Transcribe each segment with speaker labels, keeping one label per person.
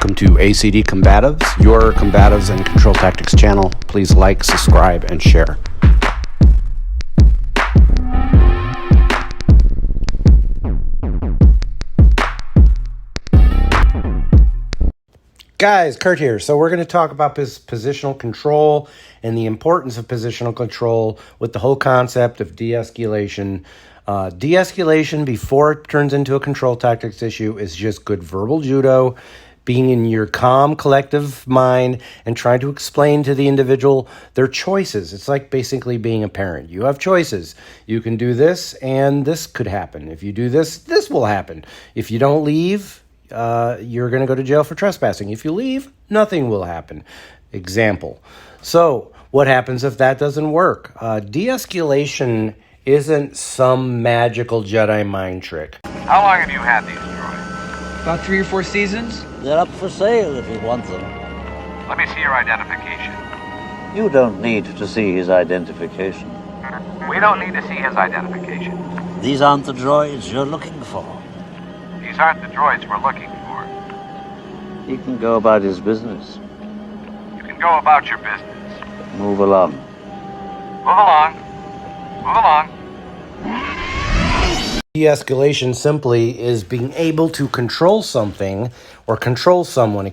Speaker 1: welcome to ACD Combatives, your combatives and control tactics channel. Please like, subscribe, and share. Guys, Kurt here. So we're going to talk about this positional control and the importance of positional control with the whole concept of de-escalation. De-escalation before it turns into a control tactics issue is just good verbal judo, being in your calm, collective mind and trying to explain to the individual their choices. It's like basically being a parent. You have choices. You can do this and this could happen. If you do this, this will happen. If you don't leave, you're going to go to jail for trespassing. If you leave, nothing will happen. Example. So what happens if that doesn't work? De-escalation isn't some magical Jedi mind trick.
Speaker 2: How long have you had these droids?
Speaker 3: About 3 or 4 seasons.
Speaker 4: They're up for sale if you want them.
Speaker 2: Let me see your identification.
Speaker 4: You don't need to see his identification.
Speaker 2: We don't need to see his identification.
Speaker 4: These aren't the droids you're looking for.
Speaker 2: These aren't the droids we're looking for.
Speaker 4: He can go about his business.
Speaker 2: You can go about your business.
Speaker 4: Move along.
Speaker 2: Move along. Move along.
Speaker 1: De-escalation simply is being able to control something or control someone,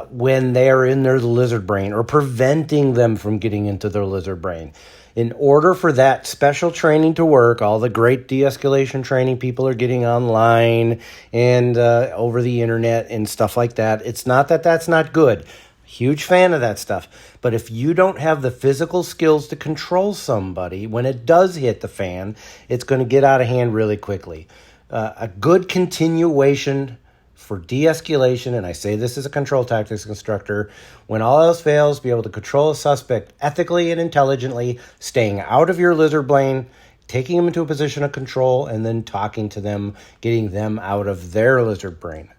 Speaker 1: when they're in their lizard brain or preventing them from getting into their lizard brain. In order for that special training to work, all the great de-escalation training people are getting online and over the internet and stuff like that. It's not that that's not good. Huge fan of that stuff. But if you don't have the physical skills to control somebody, when it does hit the fan, it's going to get out of hand really quickly. A good continuation for de-escalation, and I say this as a control tactics instructor, when all else fails, be able to control a suspect ethically and intelligently, staying out of your lizard brain, taking them into a position of control, and then talking to them, getting them out of their lizard brain.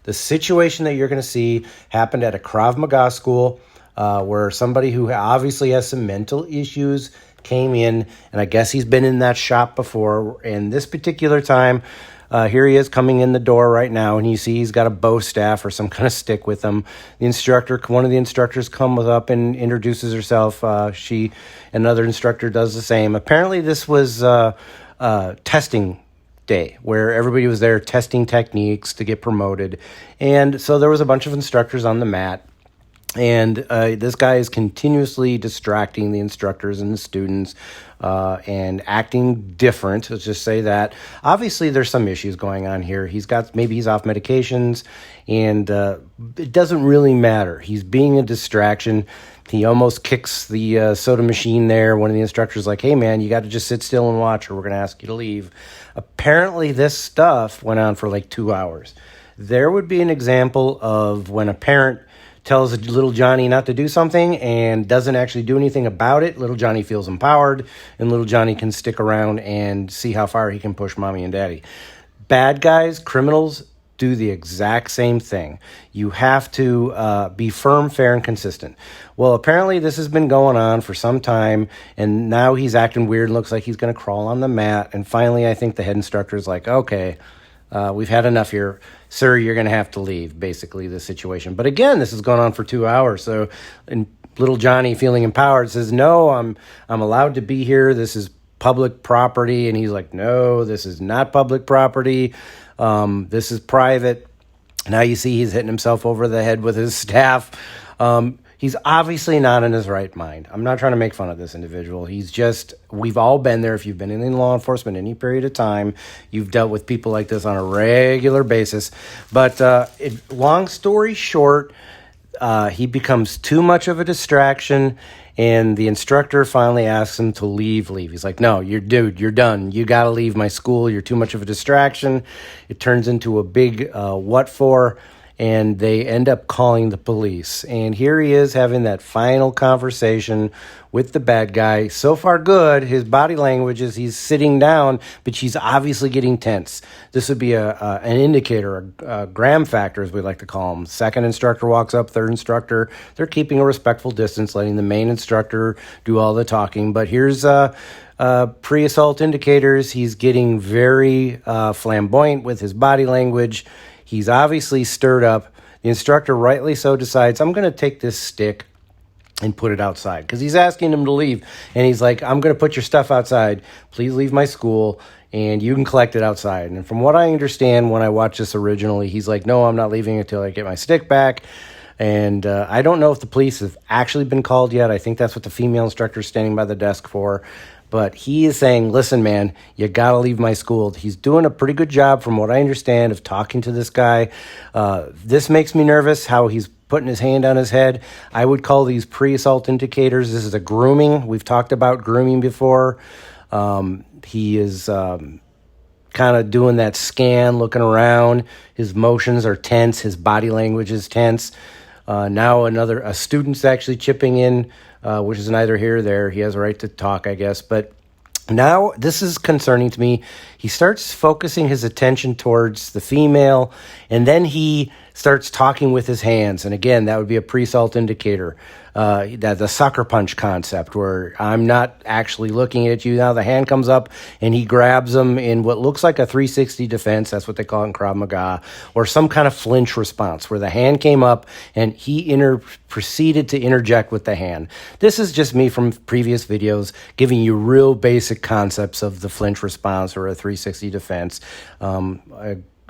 Speaker 1: The situation that you're going to see happened at a Krav Maga school where somebody who obviously has some mental issues came in, and I guess he's been in that shop before. And this particular time, here he is coming in the door right now, and you see he's got a bow staff or some kind of stick with him. One of the instructors comes up and introduces herself. Another instructor does the same. Apparently this was testing day where everybody was there testing techniques to get promoted. And so there was a bunch of instructors on the mat. And this guy is continuously distracting the instructors and the students and acting different. Let's just say that. Obviously, there's some issues going on here. Maybe he's off medications, and it doesn't really matter. He's being a distraction. He almost kicks the soda machine there. One of the instructors is like, hey, man, you got to just sit still and watch or we're going to ask you to leave. Apparently, this stuff went on for like 2 hours. There would be an example of when a parent tells little Johnny not to do something and doesn't actually do anything about it. Little Johnny feels empowered, and little Johnny can stick around and see how far he can push mommy and daddy. Bad guys, criminals, do the exact same thing. You have to be firm, fair, and consistent. Well, apparently this has been going on for some time, and now he's acting weird. Looks like he's going to crawl on the mat. And finally, I think the head instructor is like, okay, we've had enough here. Sir, you're going to have to leave, basically, the situation. But again, this has gone on for 2 hours. So and little Johnny, feeling empowered, says, no, I'm allowed to be here. This is public property. And he's like, no, this is not public property. This is private. Now you see he's hitting himself over the head with his staff. He's obviously not in his right mind. I'm not trying to make fun of this individual. We've all been there. If you've been in law enforcement any period of time, you've dealt with people like this on a regular basis. But long story short, he becomes too much of a distraction, and the instructor finally asks him to leave. He's like, no, you're done. You got to leave my school. You're too much of a distraction. It turns into a big what for, and they end up calling the police. And here he is having that final conversation with the bad guy. So far, good. His body language is he's sitting down, but she's obviously getting tense. This would be an indicator, a gram factor, as we like to call them. Second instructor walks up, third instructor. They're keeping a respectful distance, letting the main instructor do all the talking. But here's pre-assault indicators. He's getting very flamboyant with his body language. He's obviously stirred up. The instructor, rightly so, decides, I'm going to take this stick and put it outside, because he's asking him to leave. And he's like, I'm going to put your stuff outside. Please leave my school, and you can collect it outside. And from what I understand, when I watched this originally, he's like, no, I'm not leaving until I get my stick back. And I don't know if the police have actually been called yet. I think that's what the female instructor is standing by the desk for. But he is saying, listen, man, you got to leave my school. He's doing a pretty good job, from what I understand, of talking to this guy. This makes me nervous, how he's putting his hand on his head. I would call these pre-assault indicators. This is a grooming. We've talked about grooming before. He is kind of doing that scan, looking around. His motions are tense. His body language is tense. Now a student's actually chipping in, which is neither here or there. He has a right to talk, I guess. But now this is concerning to me. He starts focusing his attention towards the female, and then he starts talking with his hands. And again, that would be a pre-assault indicator. That the sucker punch concept, where I'm not actually looking at you. Now the hand comes up and he grabs him in what looks like a 360 defense. That's what they call it in Krav Maga, or some kind of flinch response, where the hand came up and he proceeded to interject with the hand. This is just me from previous videos giving you real basic concepts of the flinch response or a 360 defense.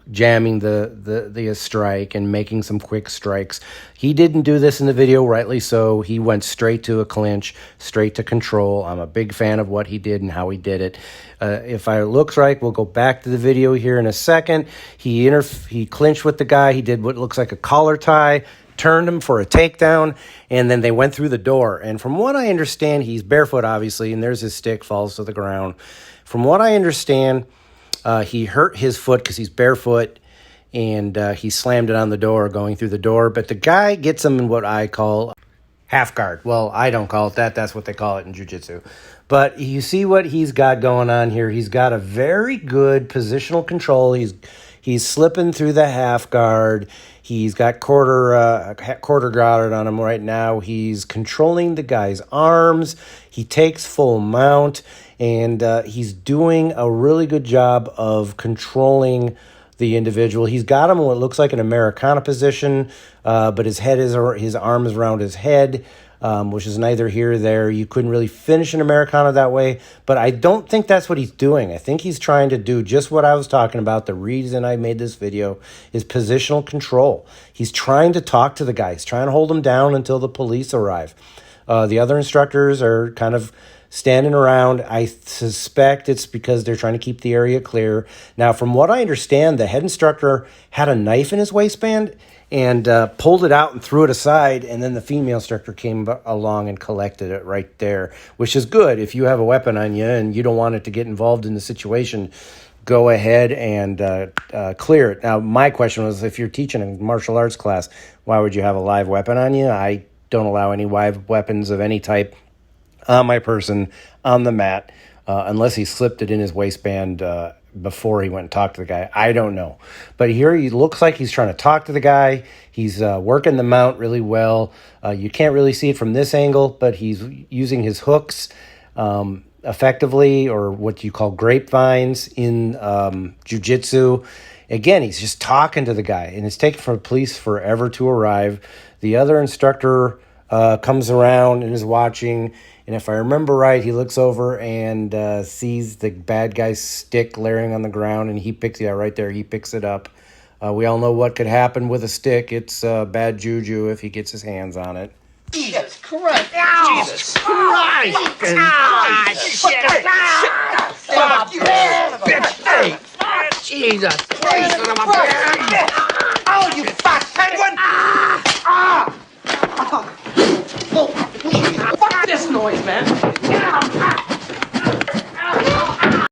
Speaker 1: Jamming the strike and making some quick strikes. He didn't do this in the video, rightly so. He went straight to a clinch, straight to control. I'm a big fan of what he did and how he did it. If it looks right, we'll go back to the video here in a second. He clinched with the guy. He did what looks like a collar tie, turned him for a takedown, and then they went through the door. And from what I understand, he's barefoot, obviously, and there's his stick, falls to the ground. From what I understand, he hurt his foot because he's barefoot, and he slammed it on the door going through the door. But the guy gets him in what I call half guard. Well, I don't call it that. That's what they call it in jiu-jitsu. But you see what he's got going on here. He's got a very good positional control. He's slipping through the half guard. He's got quarter guard on him right now. He's controlling the guy's arms. He takes full mount, and he's doing a really good job of controlling the individual. He's got him in what looks like an Americana position, but his arm is around his head, which is neither here or there. You couldn't really finish an Americana that way, but I don't think that's what he's doing. I think he's trying to do just what I was talking about. The reason I made this video is positional control. He's trying to talk to the guy. He's trying to hold him down until the police arrive. The other instructors are kind of standing around. I suspect it's because they're trying to keep the area clear. Now, from what I understand, the head instructor had a knife in his waistband and pulled it out and threw it aside, and then the female instructor came along and collected it right there, which is good. If you have a weapon on you and you don't want it to get involved in the situation, go ahead and clear it. Now, my question was, if you're teaching a martial arts class, why would you have a live weapon on you? I don't allow any live weapons of any type on my person on the mat, unless he slipped it in his waistband before he went and talked to the guy. I don't know. But here he looks like he's trying to talk to the guy. He's working the mount really well. You can't really see it from this angle, but he's using his hooks effectively, or what you call grapevines in jiu-jitsu. Again, he's just talking to the guy, and it's taken for the police forever to arrive. The other instructor comes around and is watching, and if I remember right, he looks over and sees the bad guy's stick laying on the ground, and he picks it up right there. He picks it up. We all know what could happen with a stick. It's bad juju if he gets his hands on it.
Speaker 3: Jesus Christ! Jesus Christ! Fuck you, bitch! Hey! Jesus Christ! Oh, you fat penguin! Fuck this noise, man!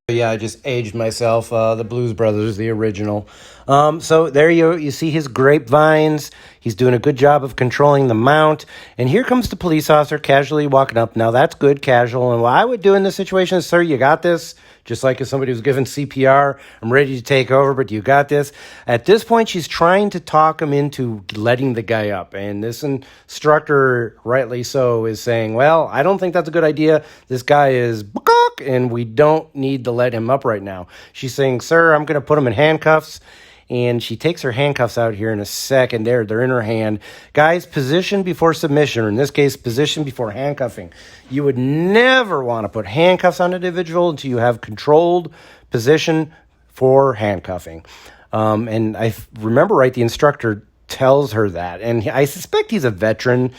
Speaker 1: Yeah, I just aged myself. The Blues Brothers, the original. So there you see his grapevines. He's doing a good job of controlling the mount. And here comes the police officer casually walking up. Now, that's good, casual. And what I would do in this situation is, sir, you got this. Just like if somebody was given CPR, I'm ready to take over, but you got this. At this point, she's trying to talk him into letting the guy up. And this instructor, rightly so, is saying, well, I don't think that's a good idea. This guy is and we don't need to let him up right now. She's saying, sir, I'm going to put him in handcuffs. and she takes her handcuffs out here in a second. They're in her hand. Guys, position before submission, or in this case, position before handcuffing. You would never want to put handcuffs on an individual until you have controlled position for handcuffing. And I remember right, the instructor tells her that, and I suspect he's a veteran.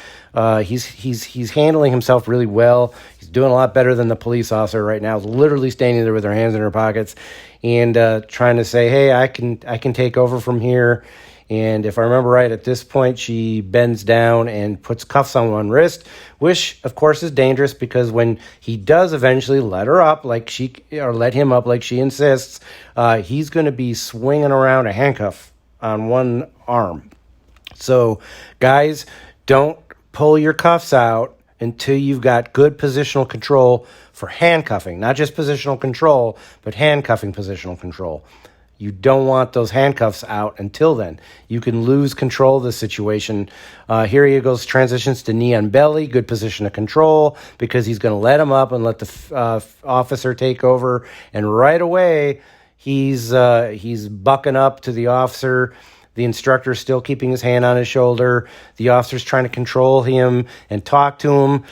Speaker 1: He's handling himself really well. He's doing a lot better than the police officer right now. He's literally standing there with her hands in her pockets and trying to say, "Hey, I can take over from here." And if I remember right, at this point, she bends down and puts cuffs on one wrist, which of course is dangerous because when he does eventually let her up, let him up like she insists, he's going to be swinging around a handcuff on one arm. So, guys, don't pull your cuffs out until you've got good positional control for handcuffing. Not just positional control, but handcuffing positional control. You don't want those handcuffs out until then. You can lose control of the situation. Here he goes, transitions to knee on belly, good position of control, because he's going to let him up and let the officer take over. And right away, he's bucking up to the officer. The instructor's still keeping his hand on his shoulder. The officer's trying to control him and talk to him.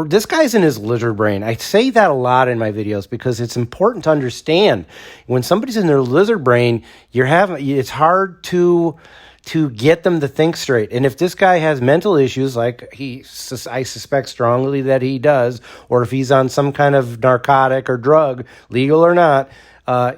Speaker 1: This guy's in his lizard brain. I say that a lot in my videos because it's important to understand. When somebody's in their lizard brain, it's hard to get them to think straight. And if this guy has mental issues, like I suspect strongly that he does, or if he's on some kind of narcotic or drug, legal or not,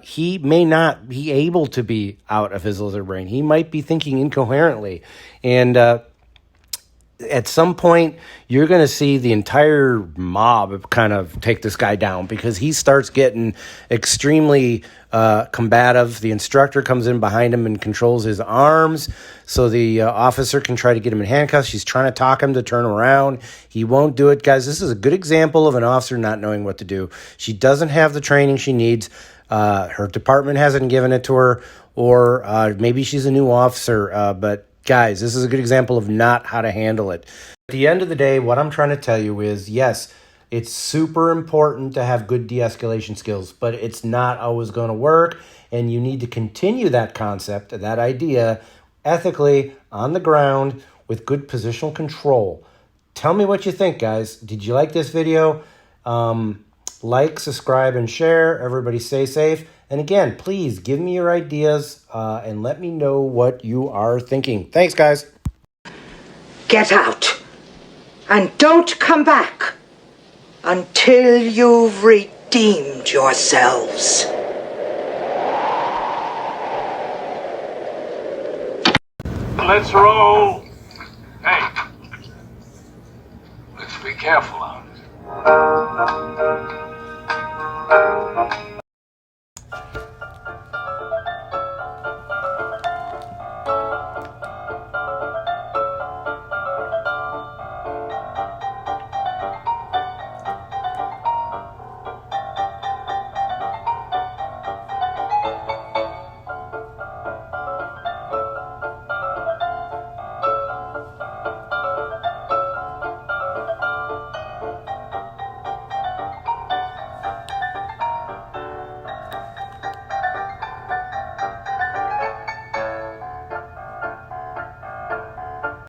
Speaker 1: he may not be able to be out of his lizard brain. He might be thinking incoherently. And at some point, you're going to see the entire mob kind of take this guy down because he starts getting extremely combative. The instructor comes in behind him and controls his arms so the officer can try to get him in handcuffs. She's trying to talk him to turn around. He won't do it. Guys, this is a good example of an officer not knowing what to do. She doesn't have the training she needs. Her department hasn't given it to her, or maybe she's a new officer. But guys, this is a good example of not how to handle it. At the end of the day, what I'm trying to tell you is, yes, it's super important to have good de-escalation skills, but it's not always going to work. And you need to continue that concept, that idea, ethically on the ground with good positional control. Tell me what you think, guys. Did you like this video? Like, subscribe, and share. Everybody stay safe. And again, please give me your ideas and let me know what you are thinking. Thanks, guys.
Speaker 5: Get out. And don't come back until you've redeemed yourselves.
Speaker 2: Let's roll. Hey, let's be careful out.